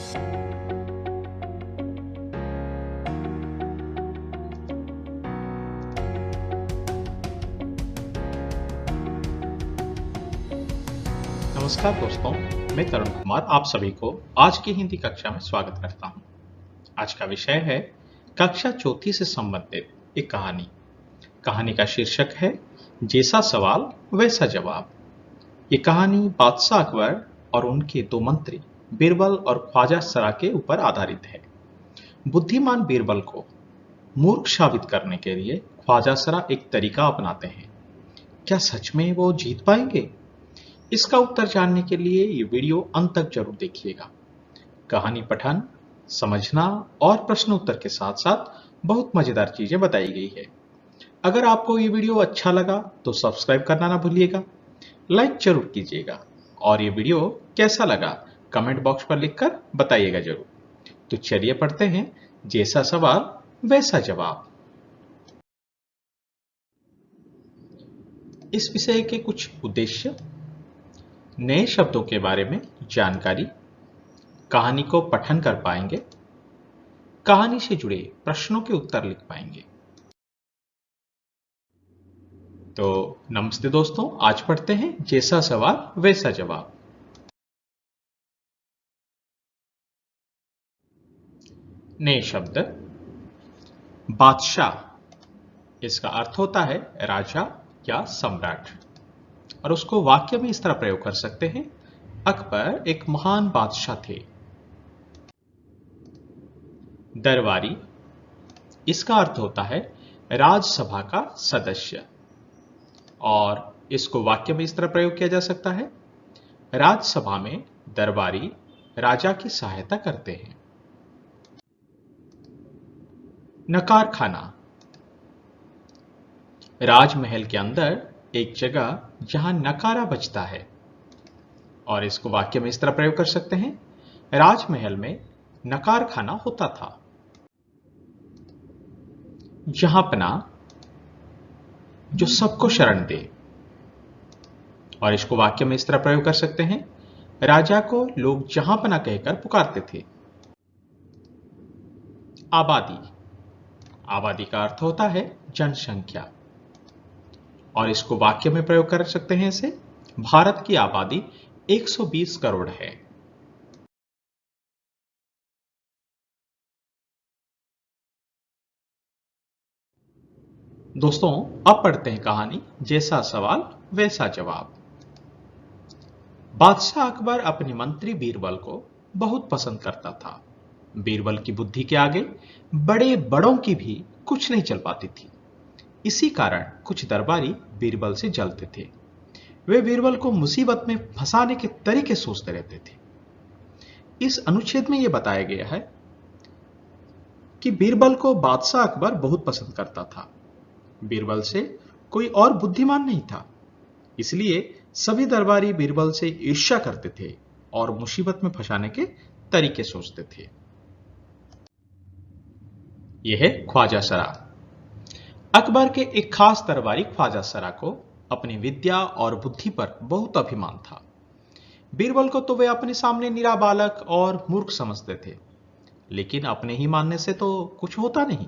नमस्कार दोस्तों, मैं तरुण कुमार आप सभी को आज की हिंदी कक्षा में स्वागत करता हूं। आज का विषय है कक्षा चौथी से संबंधित एक कहानी। कहानी का शीर्षक है जैसा सवाल वैसा जवाब। ये कहानी बादशाह अकबर और उनके दो मंत्री बीरबल और ख्वाजा सरा के ऊपर आधारित है। बुद्धिमान बीरबल को मूर्ख साबित करने के लिए ख्वाजा सरा एक तरीका अपनाते हैं। क्या सच में वो जीत पाएंगे? इसका उत्तर जानने के लिए ये वीडियो अंत तक जरूर देखिएगा। कहानी पठन, समझना और प्रश्न उत्तर के साथ साथ बहुत मजेदार चीजें बताई गई है। अगर आपको ये वीडियो अच्छा लगा तो सब्सक्राइब करना ना भूलिएगा, लाइक जरूर कीजिएगा और ये वीडियो कैसा लगा कमेंट बॉक्स पर लिखकर बताइएगा जरूर। तो चलिए पढ़ते हैं जैसा सवाल वैसा जवाब। इस विषय के कुछ उद्देश्य: नए शब्दों के बारे में जानकारी, कहानी को पठन कर पाएंगे, कहानी से जुड़े प्रश्नों के उत्तर लिख पाएंगे। तो नमस्ते दोस्तों, आज पढ़ते हैं जैसा सवाल वैसा जवाब। नए शब्द: बादशाह, इसका अर्थ होता है राजा या सम्राट, और उसको वाक्य में इस तरह प्रयोग कर सकते हैं: अकबर एक महान बादशाह थे। दरबारी, इसका अर्थ होता है राजसभा का सदस्य, और इसको वाक्य में इस तरह प्रयोग किया जा सकता है: राजसभा में दरबारी राजा की सहायता करते हैं। नकार खाना, राजमहल के अंदर एक जगह जहां नकारा बजता है, और इसको वाक्य में इस तरह प्रयोग कर सकते हैं: राजमहल में नकार खाना होता था। जहांपना, जो सबको शरण दे, और इसको वाक्य में इस तरह प्रयोग कर सकते हैं: राजा को लोग जहांपना कहकर पुकारते थे। आबादी, आबादी का अर्थ होता है जनसंख्या, और इसको वाक्य में प्रयोग कर सकते हैं इसे: भारत की आबादी 120 करोड़ है। दोस्तों, अब पढ़ते हैं कहानी जैसा सवाल वैसा जवाब। बादशाह अकबर अपने मंत्री बीरबल को बहुत पसंद करता था। बीरबल की बुद्धि के आगे बड़े बड़ों की भी कुछ नहीं चल पाती थी। इसी कारण कुछ दरबारी बीरबल से जलते थे। वे बीरबल को मुसीबत में फंसाने के तरीके सोचते रहते थे। इस अनुच्छेद में यह बताया गया है कि बीरबल को बादशाह अकबर बहुत पसंद करता था। बीरबल से कोई और बुद्धिमान नहीं था, इसलिए सभी दरबारी बीरबल से ईर्ष्या करते थे और मुसीबत में फंसाने के तरीके सोचते थे। यह है ख्वाजा सरा। अकबर के एक खास दरबारी ख्वाजा सरा को अपनी विद्या और बुद्धि पर बहुत अभिमान था। बीरबल को तो वे अपने सामने निरा बालक और मूर्ख समझते थे, लेकिन अपने ही मानने से तो कुछ होता नहीं।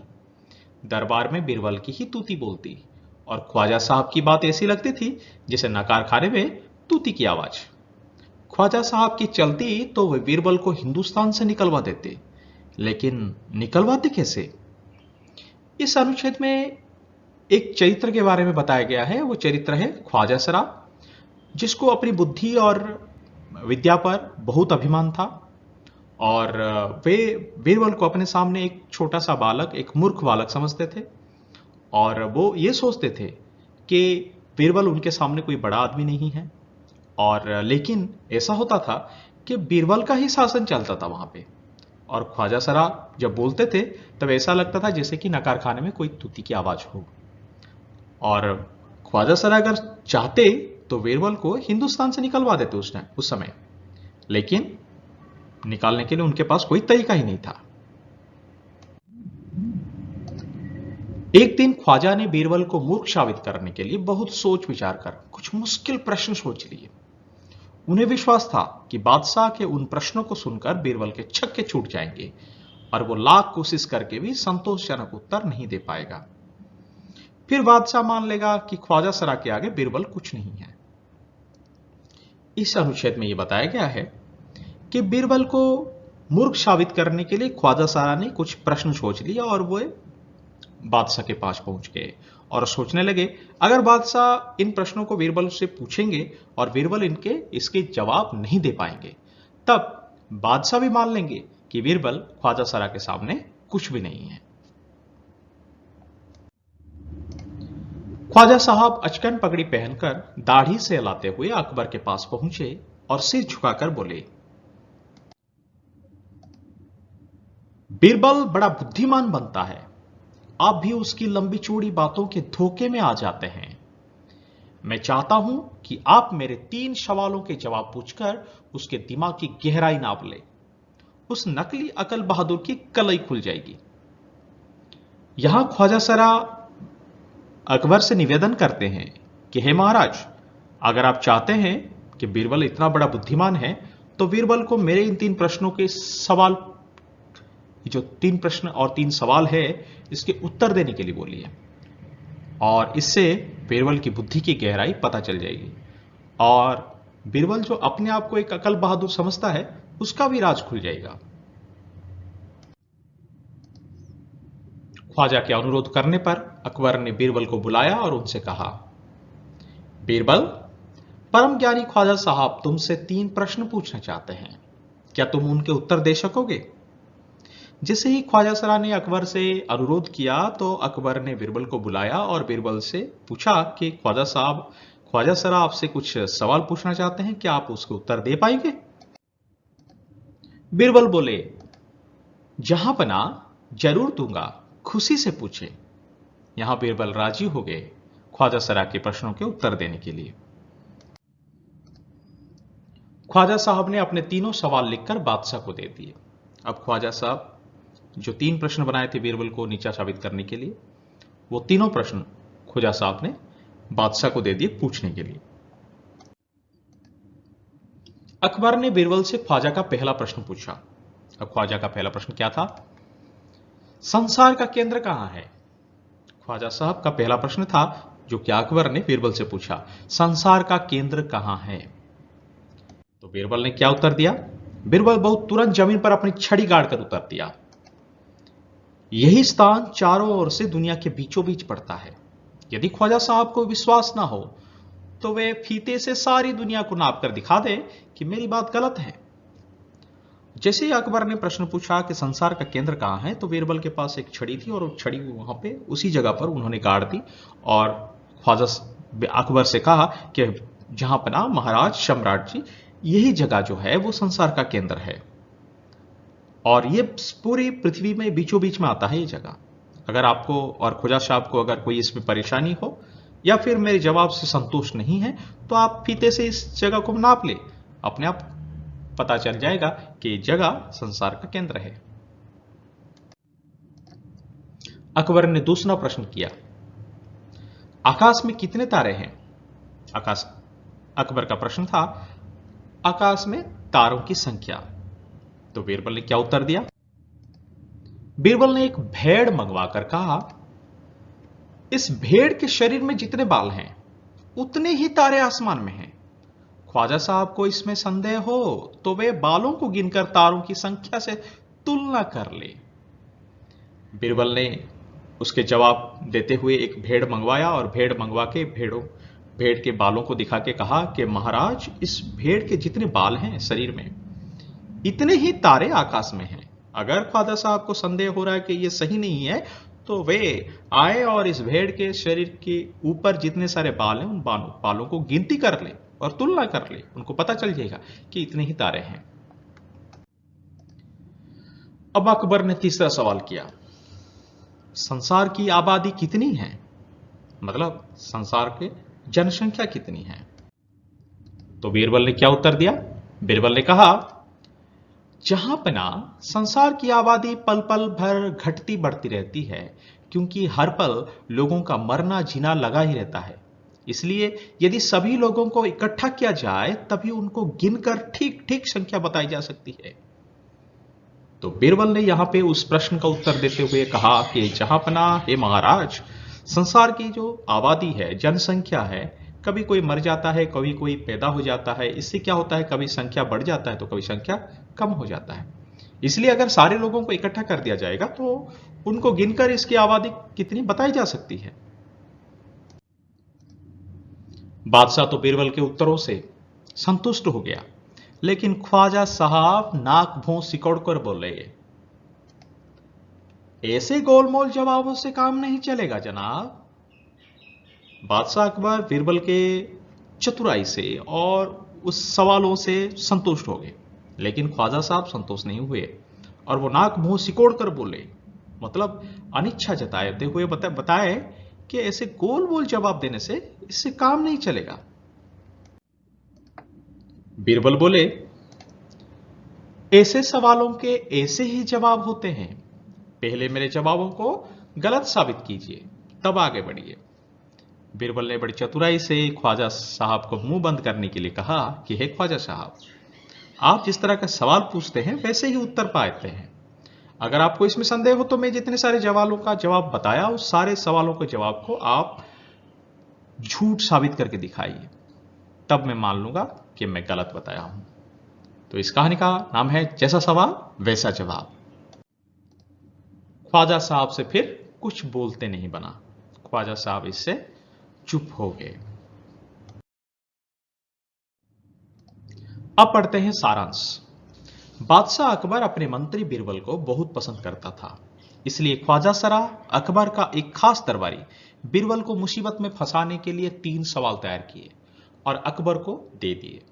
दरबार में बीरबल की ही तूती बोलती, और ख्वाजा साहब की बात ऐसी लगती थी जैसे नकार खाने में तूती की आवाज। ख्वाजा साहब की चलती तो वे बीरबल को हिंदुस्तान से निकलवा देते, लेकिन निकलवाते कैसे? इस अनुच्छेद में एक चरित्र के बारे में बताया गया है। वो चरित्र है ख्वाजा सरा, जिसको अपनी बुद्धि और विद्या पर बहुत अभिमान था, और वे बीरबल को अपने सामने एक छोटा सा बालक, एक मूर्ख बालक समझते थे, और वो ये सोचते थे कि बीरबल उनके सामने कोई बड़ा आदमी नहीं है। और लेकिन ऐसा होता था कि बीरबल का ही शासन चलता था वहां पे, और ख्वाजा सरा जब बोलते थे तब ऐसा लगता था जैसे कि नकार खाने में कोई तूती की आवाज हो। और ख्वाजा सरा अगर चाहते तो बीरबल को हिंदुस्तान से निकलवा देते उस समय, लेकिन निकालने के लिए उनके पास कोई तरीका ही नहीं था। एक दिन ख्वाजा ने बीरबल को मूर्ख साबित करने के लिए बहुत सोच विचार कर कुछ मुश्किल प्रश्न सोच लिए। उन्हें विश्वास था कि बादशाह के उन प्रश्नों को सुनकर बीरबल के छक्के छूट जाएंगे और वो लाख कोशिश करके भी संतोषजनक उत्तर नहीं दे पाएगा। फिर बादशाह मान लेगा कि ख्वाजा सरा के आगे बीरबल कुछ नहीं है। इस अनुच्छेद में यह बताया गया है कि बीरबल को मूर्ख साबित करने के लिए ख्वाजा सरा ने कुछ प्रश्न सोच लिया और वो बादशाह के पास पहुंच गए और सोचने लगे, अगर बादशाह इन प्रश्नों को बीरबल से पूछेंगे और बीरबल इसके जवाब नहीं दे पाएंगे, तब बादशाह भी मान लेंगे कि बीरबल ख्वाजा सरा के सामने कुछ भी नहीं है। ख्वाजा साहब अचकन पगड़ी पहनकर दाढ़ी से हिलाते हुए अकबर के पास पहुंचे और सिर झुकाकर बोले, बीरबल बड़ा बुद्धिमान बनता है, आप भी उसकी लंबी चौड़ी बातों के धोखे में आ जाते हैं। मैं चाहता हूं कि आप मेरे 3 सवालों के जवाब पूछकर उसके दिमाग की गहराई नाप ले। उस नकली अकल बहादुर की कलई खुल जाएगी। यहां ख्वाजा सरा अकबर से निवेदन करते हैं कि हे महाराज, अगर आप चाहते हैं कि बीरबल इतना बड़ा बुद्धिमान है तो बीरबल को मेरे इन 3 प्रश्नों के सवाल, जो 3 प्रश्न और 3 सवाल है, इसके उत्तर देने के लिए बोलिए और इससे बीरबल की बुद्धि की गहराई पता चल जाएगी और बीरबल जो अपने आप को एक अकल बहादुर समझता है उसका भी राज खुल जाएगा। ख्वाजा के अनुरोध करने पर अकबर ने बीरबल को बुलाया और उनसे कहा, बीरबल, परम ज्ञानी ख्वाजा साहब तुमसे 3 प्रश्न पूछना चाहते हैं, क्या तुम उनके उत्तर दे सकोगे? जैसे ही ख्वाजा सरा ने अकबर से अनुरोध किया तो अकबर ने बीरबल को बुलाया और बीरबल से पूछा कि ख्वाजा सरा आपसे कुछ सवाल पूछना चाहते हैं, क्या आप उसके उत्तर दे पाएंगे? बीरबल बोले, जहां पना जरूर दूंगा, खुशी से पूछे। यहां बीरबल राजी हो गए ख्वाजा सरा के प्रश्नों के उत्तर देने के लिए। ख्वाजा साहब ने अपने तीनों सवाल लिखकर बादशाह को दे दिए। अब ख्वाजा साहब जो 3 प्रश्न बनाए थे बीरबल को नीचा साबित करने के लिए, वो तीनों प्रश्न ख्वाजा साहब ने बादशाह को दे दिए पूछने के लिए। अकबर ने बीरबल से ख्वाजा का पहला प्रश्न पूछा। अब ख्वाजा का पहला प्रश्न क्या था? संसार का केंद्र कहां है? ख्वाजा साहब का पहला प्रश्न था जो कि अकबर ने बीरबल से पूछा, संसार का केंद्र कहां है? तो बीरबल ने क्या उत्तर दिया? बीरबल बहुत तुरंत जमीन पर अपनी छड़ी गाड़कर उत्तर दिया, यही स्थान चारों ओर से दुनिया के बीचों बीच पड़ता है। यदि ख्वाजा साहब को विश्वास ना हो तो वे फीते से सारी दुनिया को नाप कर दिखा दे कि मेरी बात गलत है। जैसे ही अकबर ने प्रश्न पूछा कि संसार का केंद्र कहां है, तो बीरबल के पास एक छड़ी थी और छड़ी वहां पे उसी जगह पर उन्होंने गाड़ दी और ख्वाजा अकबर से कहा कि जहां पना महाराज सम्राट जी, यही जगह जो है वो संसार का केंद्र है और ये पूरी पृथ्वी में बीचों बीच में आता है ये जगह। अगर आपको और ख्वाजा साहब को अगर कोई इसमें परेशानी हो या फिर मेरे जवाब से संतुष्ट नहीं है तो आप फीते से इस जगह को नाप ले, अपने आप पता चल जाएगा कि जगह संसार का केंद्र है। अकबर ने दूसरा प्रश्न किया, आकाश में कितने तारे हैं? अकबर का प्रश्न था आकाश में तारों की संख्या। तो बीरबल ने क्या उत्तर दिया? बीरबल ने एक भेड़ मंगवाकर कहा, इस भेड़ के शरीर में जितने बाल हैं उतने ही तारे आसमान में हैं। ख्वाजा साहब को इसमें संदेह हो तो वे बालों को गिनकर तारों की संख्या से तुलना कर ले। बीरबल ने उसके जवाब देते हुए एक भेड़ मंगवाया और भेड़ मंगवा के भेड़ के बालों को दिखा के कहा कि महाराज, इस भेड़ के जितने बाल हैं शरीर में इतने ही तारे आकाश में हैं। अगर ख्वाजा साहब को संदेह हो रहा है कि यह सही नहीं है तो वे आए और इस भेड़ के शरीर के ऊपर जितने सारे बाल हैं उन बालों को गिनती कर ले और तुलना कर ले, उनको पता चल जाएगा कि इतने ही तारे हैं। अब अकबर ने तीसरा सवाल किया, संसार की आबादी कितनी है? मतलब संसार के जनसंख्या कितनी है? तो बीरबल ने क्या उत्तर दिया? बीरबल ने कहा, जहां पना संसार की आबादी पल पल भर घटती बढ़ती रहती है, क्योंकि हर पल लोगों का मरना जीना लगा ही रहता है, इसलिए यदि सभी लोगों को इकट्ठा किया जाए तभी उनको गिनकर ठीक ठीक संख्या बताई जा सकती है। तो बीरबल ने यहां पे उस प्रश्न का उत्तर देते हुए कहा कि जहांपना हे महाराज, संसार की जो आबादी है, जनसंख्या है, कभी कोई मर जाता है, कभी कोई पैदा हो जाता है। इससे क्या होता है, कभी संख्या बढ़ जाता है तो कभी संख्या कम हो जाता है। इसलिए अगर सारे लोगों को इकट्ठा कर दिया जाएगा तो उनको गिनकर इसकी आबादी कितनी बताई जा सकती है। बादशाह तो बीरबल के उत्तरों से संतुष्ट हो गया, लेकिन ख्वाजा साहब नाक भों सिकोड़कर बोले, ऐसे गोलमोल जवाबों से काम नहीं चलेगा जनाब। बादशाह अकबर बीरबल के चतुराई से और उस सवालों से संतुष्ट हो गए, लेकिन ख्वाजा साहब संतुष्ट नहीं हुए और वो नाक मुंह सिकोड़ कर बोले, मतलब अनिच्छा जताते हुए बताए कि ऐसे गोल मोल जवाब देने से इससे काम नहीं चलेगा। बीरबल बोले, ऐसे सवालों के ऐसे ही जवाब होते हैं। पहले मेरे जवाबों को गलत साबित कीजिए, तब आगे बढ़िए। बीरबल ने बड़ी चतुराई से ख्वाजा साहब को मुंह बंद करने के लिए कहा कि हे ख्वाजा साहब, आप जिस तरह का सवाल पूछते हैं वैसे ही उत्तर पाते हैं। अगर आपको इसमें संदेह हो तो मैं जितने सारे सवालों का जवाब बताया, उस सारे सवालों के जवाब को आप झूठ साबित करके दिखाइए, तब मैं मान लूंगा कि मैं गलत बताया हूं। तो इस कहानी का नाम है जैसा सवाल वैसा जवाब। ख्वाजा साहब से फिर कुछ बोलते नहीं बना। ख्वाजा साहब इससे चुप हो गए। अब पढ़ते हैं सारांश। बादशाह अकबर अपने मंत्री बीरबल को बहुत पसंद करता था, इसलिए ख्वाजा सरा अकबर का एक खास दरबारी बीरबल को मुसीबत में फंसाने के लिए 3 सवाल तैयार किए और अकबर को दे दिए।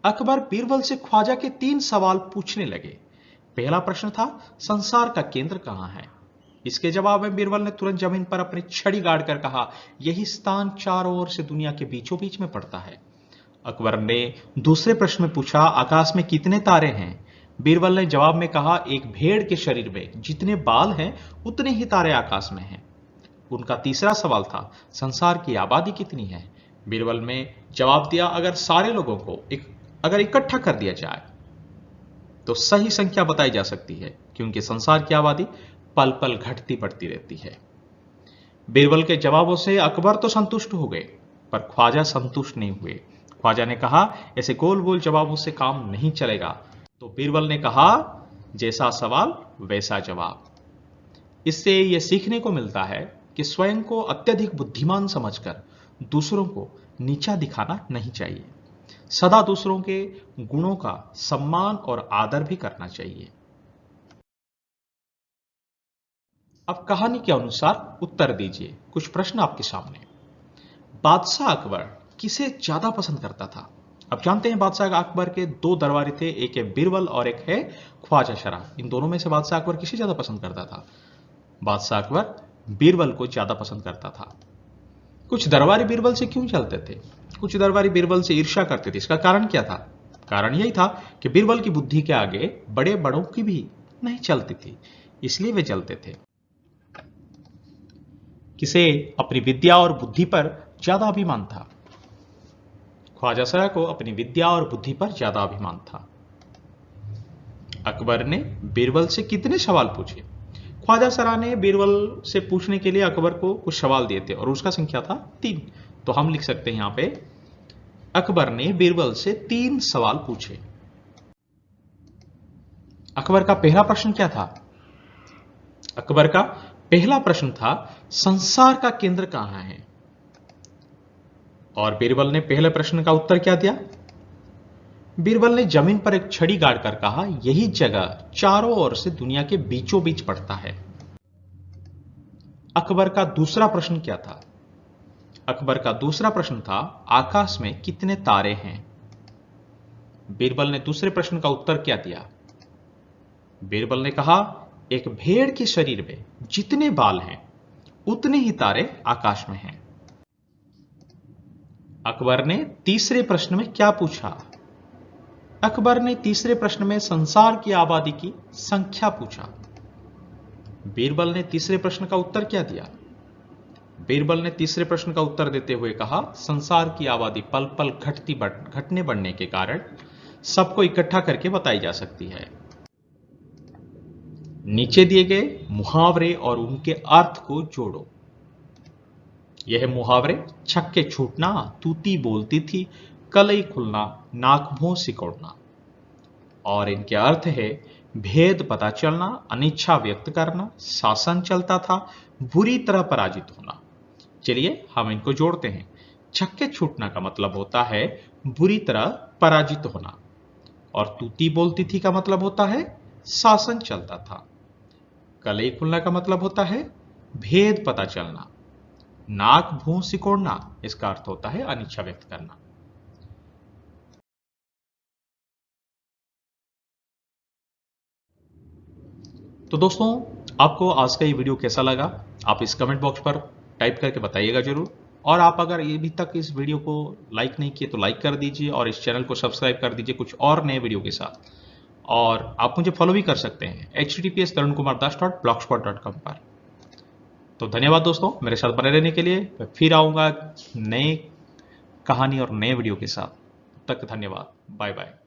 अकबर बीरबल से ख्वाजा के 3 सवाल पूछने लगे। पहला प्रश्न था, संसार का केंद्र कहां है? इसके जवाब में बीरबल ने तुरंत जमीन पर अपनी छड़ी गाड़कर कहा, यही स्थान चारों ओर से दुनिया के बीचों बीच में पड़ता है। अकबर ने दूसरे प्रश्न में पूछा, आकाश में कितने तारे हैं? बीरबल ने जवाब में कहा, एक भेड़ के शरीर में जितने बाल हैं उतने ही तारे आकाश में हैं। उनका तीसरा सवाल था, संसार की आबादी कितनी है? बीरबल ने जवाब दिया, अगर सारे लोगों को अगर इकट्ठा कर दिया जाए तो सही संख्या बताई जा सकती है, क्योंकि संसार की आबादी पल पल घटती बढ़ती रहती है। बीरबल के जवाबों से अकबर तो संतुष्ट हो गए, पर ख्वाजा संतुष्ट नहीं हुए। ख्वाजा ने कहा, ऐसे गोल गोल जवाबों से काम नहीं चलेगा। तो बीरबल ने कहा, जैसा सवाल वैसा जवाब। इससे यह सीखने को मिलता है कि स्वयं को अत्यधिक बुद्धिमान समझकर दूसरों को नीचा दिखाना नहीं चाहिए। सदा दूसरों के गुणों का सम्मान और आदर भी करना चाहिए। अब कहानी के अनुसार उत्तर दीजिए। कुछ प्रश्न आपके सामने। बादशाह अकबर किसे ज्यादा पसंद करता था? अब जानते हैं बादशाह अकबर के 2 दरबारी थे, एक है बीरबल और एक है ख्वाजा सरा। इन दोनों में से बादशाह अकबर किसे ज्यादा पसंद करता था? बादशाह अकबर बीरबल को ज्यादा पसंद करता था। कुछ दरबारी बीरबल से क्यों चलते थे? कुछ दरबारी बीरबल से ईर्ष्या करते थे। इसका कारण क्या था? कारण यही था कि बीरबल की बुद्धि के आगे बड़े बड़ों की भी नहीं चलती थी, इसलिए वे चलते थे। किसे अपनी विद्या और बुद्धि पर ज्यादा अभिमान था? ख्वाजा सरा को अपनी विद्या और बुद्धि पर ज्यादा अभिमान था। अकबर ने बीरबल से कितने सवाल पूछे? ख्वाजा सरा ने बीरबल से पूछने के लिए अकबर को कुछ सवाल दिए थे और उसका संख्या था 3। तो हम लिख सकते हैं यहां पे, अकबर ने बीरबल से 3 सवाल पूछे। अकबर का पहला प्रश्न क्या था? अकबर का पहला प्रश्न था, संसार का केंद्र कहां है? और बीरबल ने पहले प्रश्न का उत्तर क्या दिया? बीरबल ने जमीन पर एक छड़ी गाड़कर कहा, यही जगह चारों ओर से दुनिया के बीचों बीच पड़ता है। अकबर का दूसरा प्रश्न क्या था? अकबर का दूसरा प्रश्न था, आकाश में कितने तारे हैं? बीरबल ने दूसरे प्रश्न का उत्तर क्या दिया? बीरबल ने कहा, एक भेड़ के शरीर में जितने बाल हैं उतने ही तारे आकाश में हैं। अकबर ने तीसरे प्रश्न में क्या पूछा? अकबर ने तीसरे प्रश्न में संसार की आबादी की संख्या पूछा। बीरबल ने तीसरे प्रश्न का उत्तर क्या दिया? बीरबल ने तीसरे प्रश्न का उत्तर देते हुए कहा, संसार की आबादी पल पल घटने बढ़ने के कारण सबको इकट्ठा करके बताई जा सकती है। नीचे दिए गए मुहावरे और उनके अर्थ को जोड़ो। यह मुहावरे छक्के छूटना, तूती बोलती थी, कलई खुलना, नाक भों सिकोड़ना, और इनके अर्थ है भेद पता चलना, अनिच्छा व्यक्त करना, शासन चलता था, बुरी तरह पराजित होना। चलिए हम इनको जोड़ते हैं। छक्के छूटना का मतलब होता है बुरी तरह पराजित होना, और तूती बोलती थी का मतलब होता है शासन चलता था। कलई खुलना का मतलब होता है भेद पता चलना। नाक भूं सिकोड़ना, इसका अर्थ होता है अनिच्छा व्यक्त करना। तो दोस्तों, आपको आज का ये वीडियो कैसा लगा, आप इस कमेंट बॉक्स पर टाइप करके बताइएगा जरूर। और आप अगर अभी तक इस वीडियो को लाइक नहीं किए तो लाइक कर दीजिए, और इस चैनल को सब्सक्राइब कर दीजिए कुछ और नए वीडियो के साथ। और आप मुझे फॉलो भी कर सकते हैं https@tarunkumardas.blogspot.com पर। तो धन्यवाद दोस्तों, मेरे साथ बने रहने के लिए। मैं फिर आऊंगा नए कहानी और नए वीडियो के साथ। तब तक धन्यवाद, बाय बाय।